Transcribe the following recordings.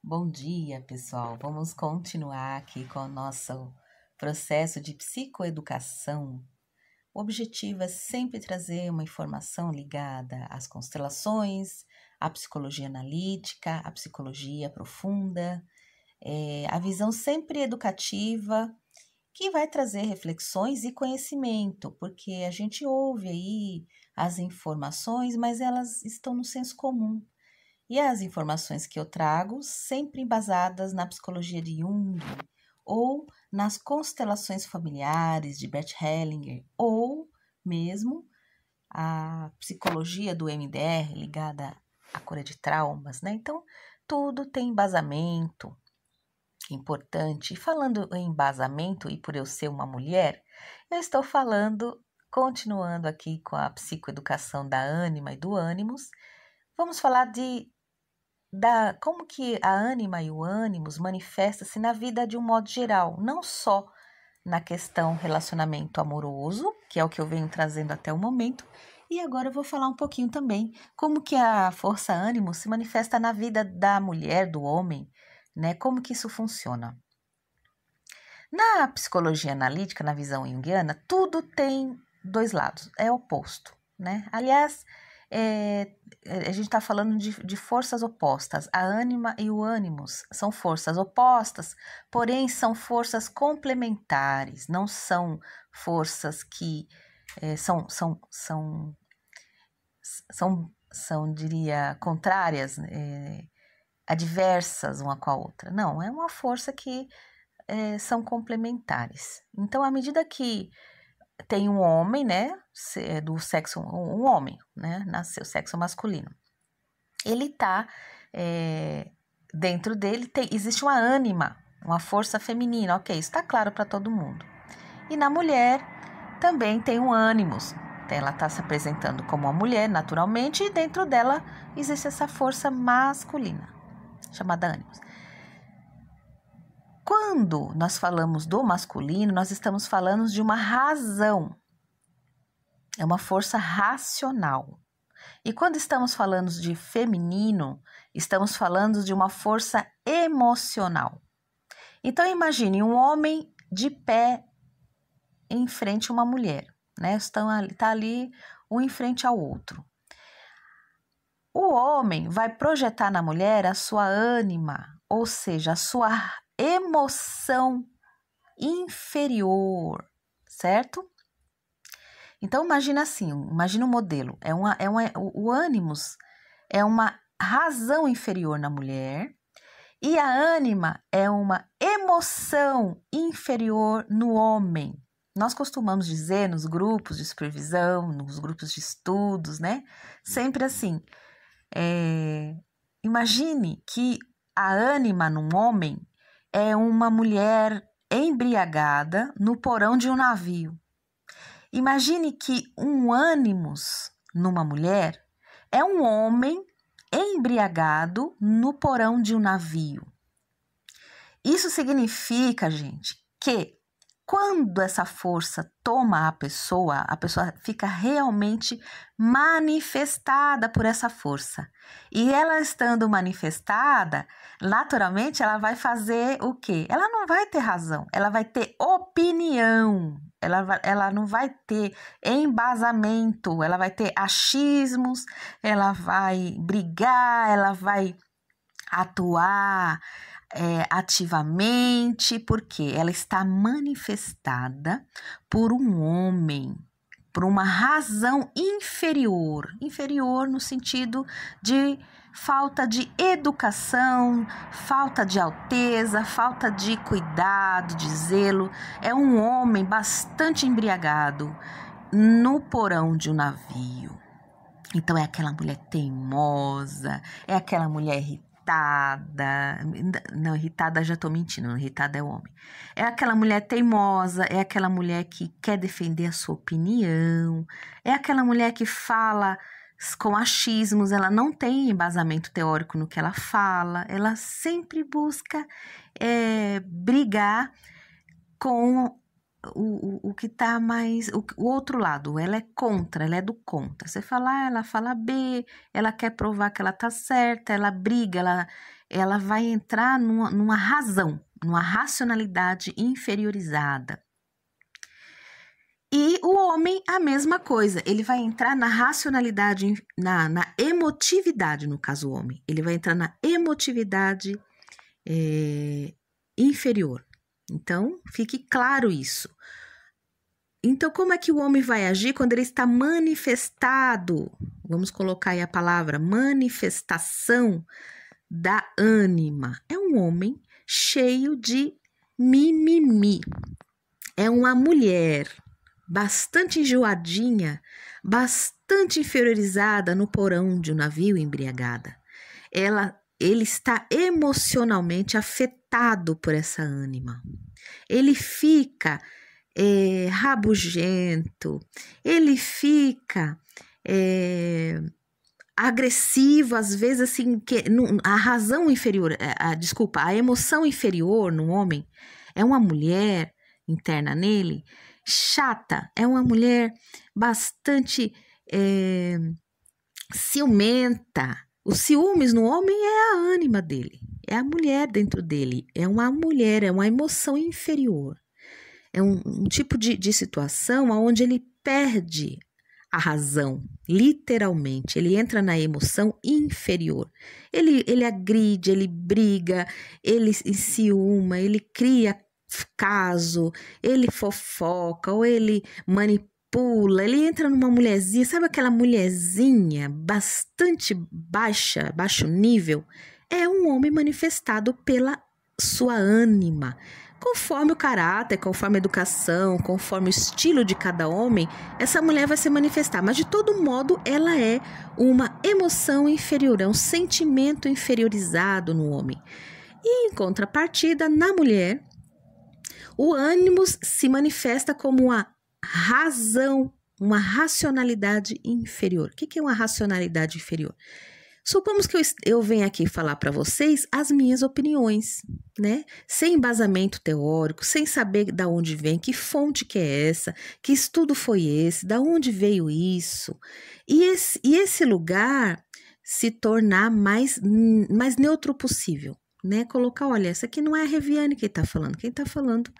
Bom dia, pessoal. Vamos continuar aqui com o nosso processo de psicoeducação. O objetivo é sempre trazer uma informação ligada às constelações, à psicologia analítica, à psicologia profunda, a visão sempre educativa, que vai trazer reflexões e conhecimento, porque a gente ouve aí as informações, mas elas estão no senso comum. E as informações que eu trago, sempre embasadas na psicologia de Jung, ou nas constelações familiares de Bert Hellinger, ou mesmo a psicologia do MDR ligada à cura de traumas, né? Então, tudo tem embasamento importante. E falando em embasamento, e por eu ser uma mulher, eu estou continuando aqui com a psicoeducação da ânima e do ânimos. Vamos falar como que a ânima e o ânimos manifesta-se na vida de um modo geral, não só na questão relacionamento amoroso, que é o que eu venho trazendo até o momento, e agora eu vou falar um pouquinho também como que a força ânimo se manifesta na vida da mulher, do homem, né? Como que isso funciona. Na psicologia analítica, na visão junguiana, tudo tem dois lados, é oposto, né? Aliás, a gente está falando de forças opostas. A ânima e o ânimos são forças opostas, porém são forças complementares, não são forças que diria, contrárias, adversas uma com a outra. Não, é uma força que são complementares. Então, à medida que tem um homem, né, do sexo, um homem, né, nasceu sexo masculino. Ele tá, dentro dele existe uma ânima, uma força feminina, ok, isso tá claro para todo mundo. E na mulher também tem um ânimos, ela tá se apresentando como uma mulher naturalmente e dentro dela existe essa força masculina, chamada ânimos. Quando nós falamos do masculino, nós estamos falando de uma razão. É uma força racional. E quando estamos falando de feminino, estamos falando de uma força emocional. Então imagine um homem de pé em frente a uma mulher, né? Tá ali um em frente ao outro. O homem vai projetar na mulher a sua ânima, ou seja, a sua emoção inferior, certo? Então, imagina assim, imagina um modelo, o ânimos é uma razão inferior na mulher e a ânima é uma emoção inferior no homem. Nós costumamos dizer nos grupos de supervisão, nos grupos de estudos, né? Sempre assim, imagine que a ânima num homem é uma mulher embriagada no porão de um navio. Imagine que um ânimos numa mulher é um homem embriagado no porão de um navio. Isso significa, gente, que quando essa força toma a pessoa fica realmente manifestada por essa força. E ela estando manifestada, naturalmente ela vai fazer o quê? Ela não vai ter razão, ela vai ter opinião. Ela não vai ter embasamento, ela vai ter achismos, ela vai brigar, ela vai atuar ativamente, porque ela está manifestada por um homem, por uma razão inferior no sentido de falta de educação, falta de alteza, falta de cuidado, de zelo. É um homem bastante embriagado no porão de um navio. Então é aquela mulher teimosa, é aquela mulher irritada. Não, irritada já tô mentindo, irritada é o homem. É aquela mulher teimosa, é aquela mulher que quer defender a sua opinião, é aquela mulher que fala com achismos, ela não tem embasamento teórico no que ela fala, ela sempre busca brigar com o que tá mais, o outro lado, ela é contra, ela é do contra. Você fala A, ela fala B, ela quer provar que ela tá certa, ela briga, ela vai entrar numa razão, numa racionalidade inferiorizada. E o homem, a mesma coisa, ele vai entrar na racionalidade, na emotividade, no caso o homem. Ele vai entrar na emotividade inferior. Então, fique claro isso. Então, como é que o homem vai agir quando ele está manifestado? Vamos colocar aí a palavra manifestação da ânima. É um homem cheio de mimimi. É uma mulher bastante enjoadinha, bastante inferiorizada no porão de um navio embriagada. Ele está emocionalmente afetado por essa ânima. Ele fica rabugento, ele fica agressivo, às vezes assim, a razão inferior, a emoção inferior no homem é uma mulher interna nele, chata, é uma mulher bastante ciumenta. Os ciúmes no homem é a ânima dele, é a mulher dentro dele, é uma mulher, é uma emoção inferior. É um tipo de situação onde ele perde a razão, literalmente. Ele entra na emoção inferior. Ele agride, ele briga, ele ciúma, ele cria caso, ele fofoca ou ele manipula. Ele entra numa mulherzinha, sabe aquela mulherzinha bastante baixo nível? É um homem manifestado pela sua ânima. Conforme o caráter, conforme a educação, conforme o estilo de cada homem, essa mulher vai se manifestar. Mas, de todo modo, ela é uma emoção inferior, é um sentimento inferiorizado no homem. E, em contrapartida, na mulher, o ânimo se manifesta como uma razão, uma racionalidade inferior. O que é uma racionalidade inferior? Supomos que eu venha aqui falar para vocês as minhas opiniões, né? Sem embasamento teórico, sem saber de onde vem, que fonte que é essa, que estudo foi esse, de onde veio isso. E esse lugar se tornar mais neutro possível, né? Colocar, olha, essa aqui não é a Reviane quem está falando, quem está falando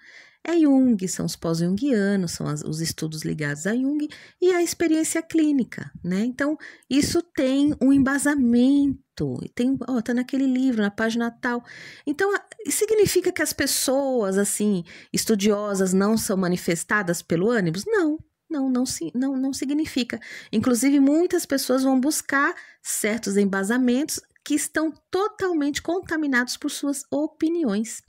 é Jung, são os pós-junguianos, são os estudos ligados a Jung e a experiência clínica, né? Então, isso tem um embasamento, tá naquele livro, na página tal. Então, significa que as pessoas, assim, estudiosas não são manifestadas pelo ânimo? Não significa. Inclusive, muitas pessoas vão buscar certos embasamentos que estão totalmente contaminados por suas opiniões.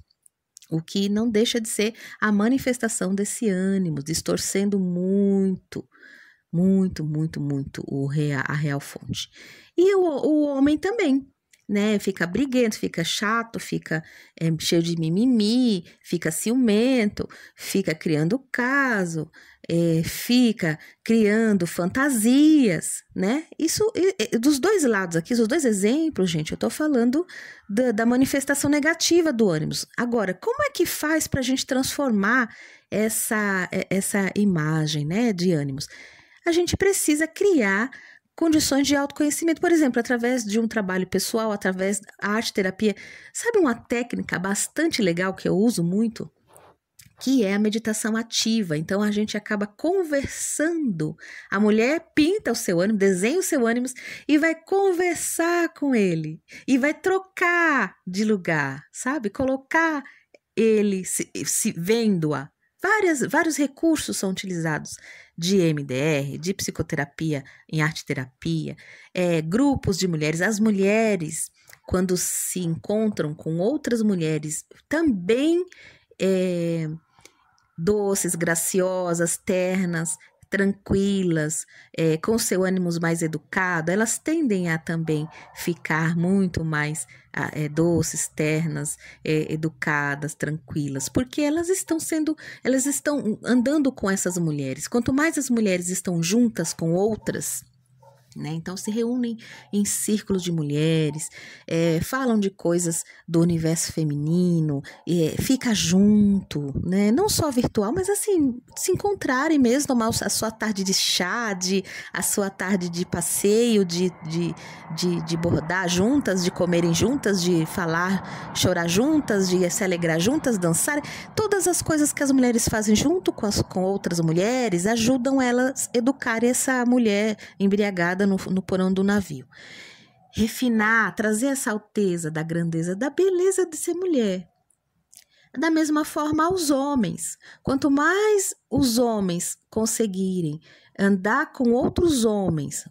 O que não deixa de ser a manifestação desse ânimo, distorcendo muito a real fonte. E o homem também, né? Fica briguento, fica chato, fica cheio de mimimi, fica ciumento, fica criando caso, fica criando fantasias, né? Isso, dos dois lados aqui, os dois exemplos, gente, eu tô falando da manifestação negativa do ânimo. Agora, como é que faz para a gente transformar essa imagem, né, de ânimos? A gente precisa criar condições de autoconhecimento, por exemplo, através de um trabalho pessoal, através da arte-terapia. Sabe uma técnica bastante legal que eu uso muito? Que é a meditação ativa. Então, a gente acaba conversando. A mulher pinta o seu ânimo, desenha o seu ânimo e vai conversar com ele. E vai trocar de lugar, sabe? Colocar ele se vendo-a. Vários recursos são utilizados de EMDR, de psicoterapia em arte-terapia, grupos de mulheres. As mulheres, quando se encontram com outras mulheres, também doces, graciosas, ternas, tranquilas, com seu ânimo mais educado, elas tendem a também ficar muito mais doces, ternas, educadas, tranquilas, porque elas estão andando com essas mulheres. Quanto mais as mulheres estão juntas com outras, né? Então se reúnem em círculos de mulheres, falam de coisas do universo feminino, fica junto, né? Não só virtual, mas assim, se encontrarem mesmo, tomar a sua tarde de chá, a sua tarde de passeio, de bordar juntas, de comerem juntas, de falar, chorar juntas, de se alegrar juntas, dançar. Todas as coisas que as mulheres fazem junto com outras mulheres ajudam elas a educar essa mulher embriagada no porão do navio. Refinar, trazer essa alteza da grandeza, da beleza de ser mulher. Da mesma forma aos homens. Quanto mais os homens conseguirem andar com outros homens,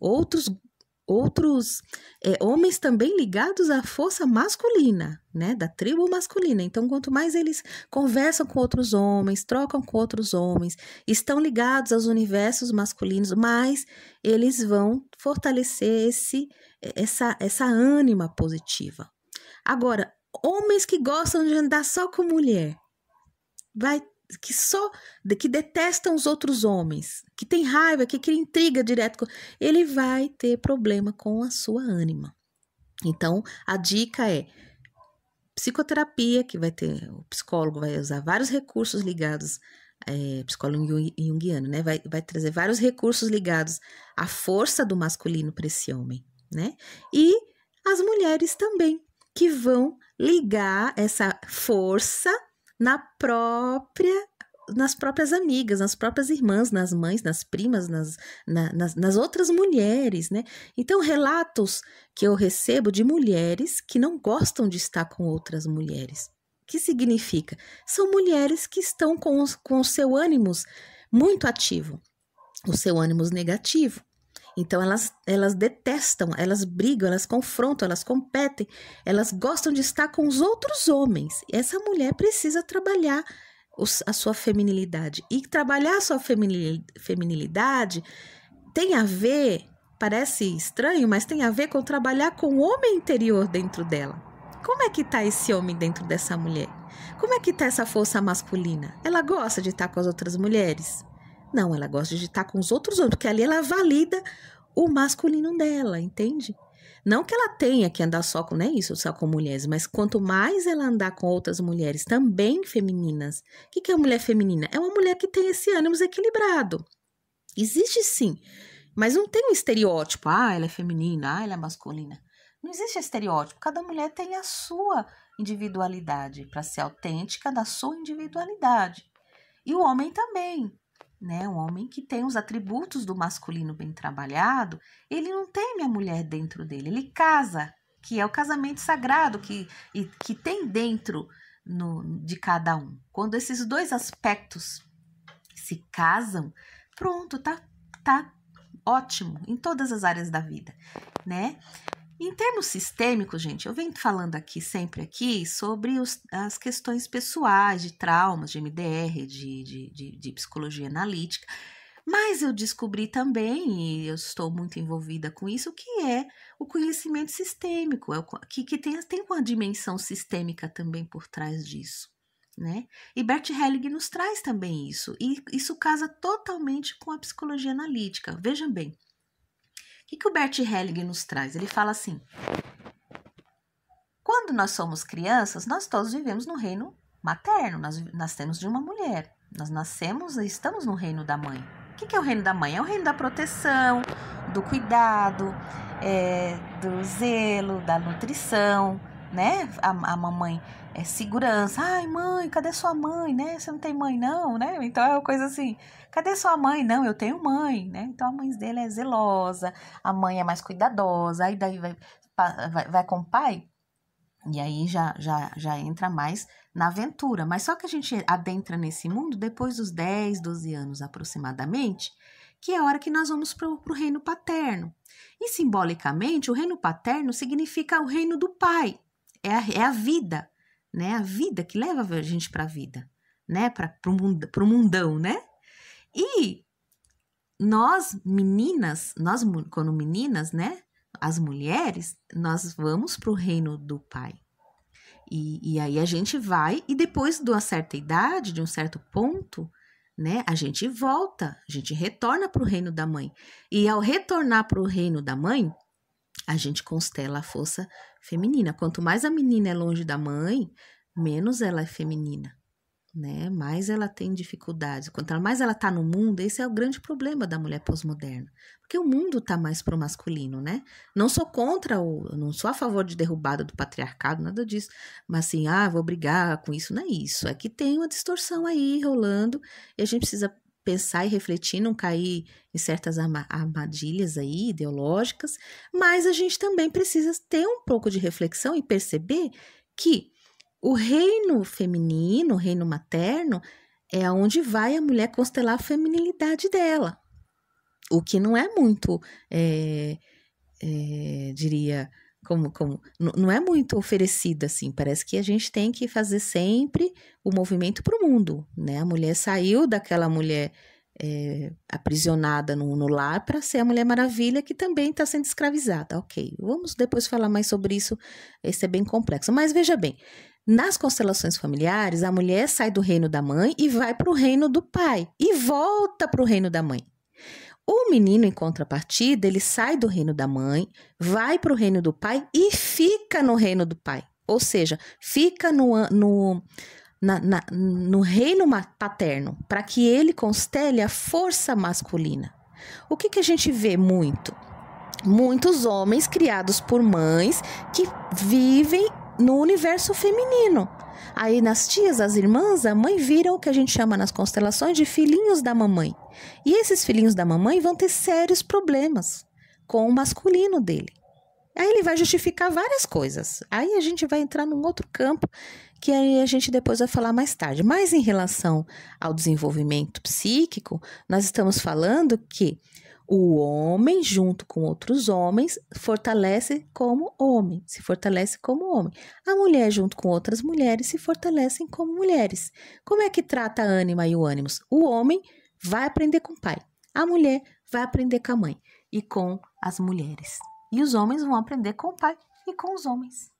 homens também ligados à força masculina, né, da tribo masculina. Então, quanto mais eles conversam com outros homens, trocam com outros homens, estão ligados aos universos masculinos, mais eles vão fortalecer essa ânima positiva. Agora, homens que gostam de andar só com mulher, que detestam os outros homens, que tem raiva, que cria intriga direto, ele vai ter problema com a sua ânima. Então, a dica é psicoterapia, que o psicólogo vai usar vários recursos ligados, psicólogo junguiano, né? Vai trazer vários recursos ligados à força do masculino para esse homem, né? E as mulheres também, que vão ligar essa força nas próprias amigas, nas próprias irmãs, nas mães, nas primas, nas outras mulheres, né? Então, relatos que eu recebo de mulheres que não gostam de estar com outras mulheres. O que significa? São mulheres que estão com o seu ânimos muito ativo, o seu ânimos negativo. Então, elas detestam, elas brigam, elas confrontam, elas competem, elas gostam de estar com os outros homens. Essa mulher precisa trabalhar a sua feminilidade. E trabalhar a sua feminilidade tem a ver, parece estranho, mas tem a ver com trabalhar com o homem interior dentro dela. Como é que está esse homem dentro dessa mulher? Como é que está essa força masculina? Ela gosta de estar com as outras mulheres? Não, ela gosta de estar com os outros homens, porque ali ela valida o masculino dela, entende? Não que ela tenha que andar só com, só com mulheres, mas quanto mais ela andar com outras mulheres também femininas. O que é uma mulher feminina? É uma mulher que tem esse ânimo equilibrado. Existe sim, mas não tem um estereótipo. Ela é feminina, ela é masculina. Não existe estereótipo. Cada mulher tem a sua individualidade para ser autêntica da sua individualidade. E o homem também. Né, um homem que tem os atributos do masculino bem trabalhado, ele não teme a mulher dentro dele, ele casa, que é o casamento sagrado que tem dentro de cada um. Quando esses dois aspectos se casam, pronto, tá ótimo em todas as áreas da vida, né? Em termos sistêmicos, gente, eu venho falando sempre aqui sobre as questões pessoais, de traumas, de MDR, de psicologia analítica, mas eu descobri também, e eu estou muito envolvida com isso, que é o conhecimento sistêmico, que tem uma dimensão sistêmica também por trás disso, né? E Bert Helling nos traz também isso, e isso casa totalmente com a psicologia analítica. Vejam bem, o que o Bert Helling nos traz? Ele fala assim: quando nós somos crianças, nós todos vivemos no reino materno, nós nascemos de uma mulher, nós nascemos e estamos no reino da mãe. O que é o reino da mãe? É o reino da proteção, do cuidado, do zelo, da nutrição, né? A mamãe é segurança. Ai, mãe, cadê sua mãe, né? Você não tem mãe, não, né? Então é uma coisa assim, cadê sua mãe? Não, eu tenho mãe, né? Então a mãe dele é zelosa, a mãe é mais cuidadosa, aí daí vai com o pai, e aí já entra mais na aventura. Mas só que a gente adentra nesse mundo depois dos 10, 12 anos aproximadamente, que é a hora que nós vamos para o reino paterno. E simbolicamente, o reino paterno significa o reino do pai, é a vida, né? A vida que leva a gente para a vida, né? Para o mundão, né? E nós, meninas, quando meninas, né? As mulheres, nós vamos para o reino do pai. E aí a gente vai, e depois de uma certa idade, de um certo ponto, né? A gente volta, a gente retorna para o reino da mãe. E ao retornar para o reino da mãe, a gente constela a força feminina. Quanto mais a menina é longe da mãe, menos ela é feminina, né? Mais ela tem dificuldades. Quanto mais ela tá no mundo, esse é o grande problema da mulher pós-moderna. Porque o mundo tá mais pro masculino, né? Não sou não sou a favor de derrubada do patriarcado, nada disso. Mas assim, vou brigar com isso, não é isso. É que tem uma distorção aí rolando e a gente precisa pensar e refletir, não cair em certas armadilhas aí ideológicas, mas a gente também precisa ter um pouco de reflexão e perceber que o reino feminino, o reino materno, é onde vai a mulher constelar a feminilidade dela. O que não é muito, diria, não é muito oferecido assim. Parece que a gente tem que fazer sempre o movimento para o mundo, né? A mulher saiu daquela mulher aprisionada no lar para ser a Mulher Maravilha que também está sendo escravizada. Ok, vamos depois falar mais sobre isso, esse é bem complexo. Mas veja bem, nas constelações familiares, a mulher sai do reino da mãe e vai para o reino do pai e volta para o reino da mãe. O menino, em contrapartida, ele sai do reino da mãe, vai para o reino do pai e fica no reino do pai. Ou seja, fica no reino paterno, para que ele constele a força masculina. O que a gente vê muito? Muitos homens criados por mães que vivem no universo feminino. Aí nas tias, as irmãs, a mãe viram o que a gente chama nas constelações de filhinhos da mamãe. E esses filhinhos da mamãe vão ter sérios problemas com o masculino dele. Aí ele vai justificar várias coisas. Aí a gente vai entrar num outro campo que aí a gente depois vai falar mais tarde. Mas em relação ao desenvolvimento psíquico, nós estamos falando que o homem, junto com outros homens, fortalece como homem, se fortalece como homem. A mulher, junto com outras mulheres, se fortalecem como mulheres. Como é que trata a ânima e o ânimos? O homem vai aprender com o pai. A mulher vai aprender com a mãe e com as mulheres. E os homens vão aprender com o pai e com os homens.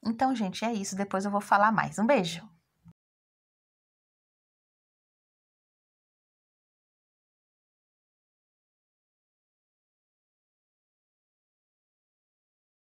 Então, gente, é isso. Depois eu vou falar mais. Um beijo!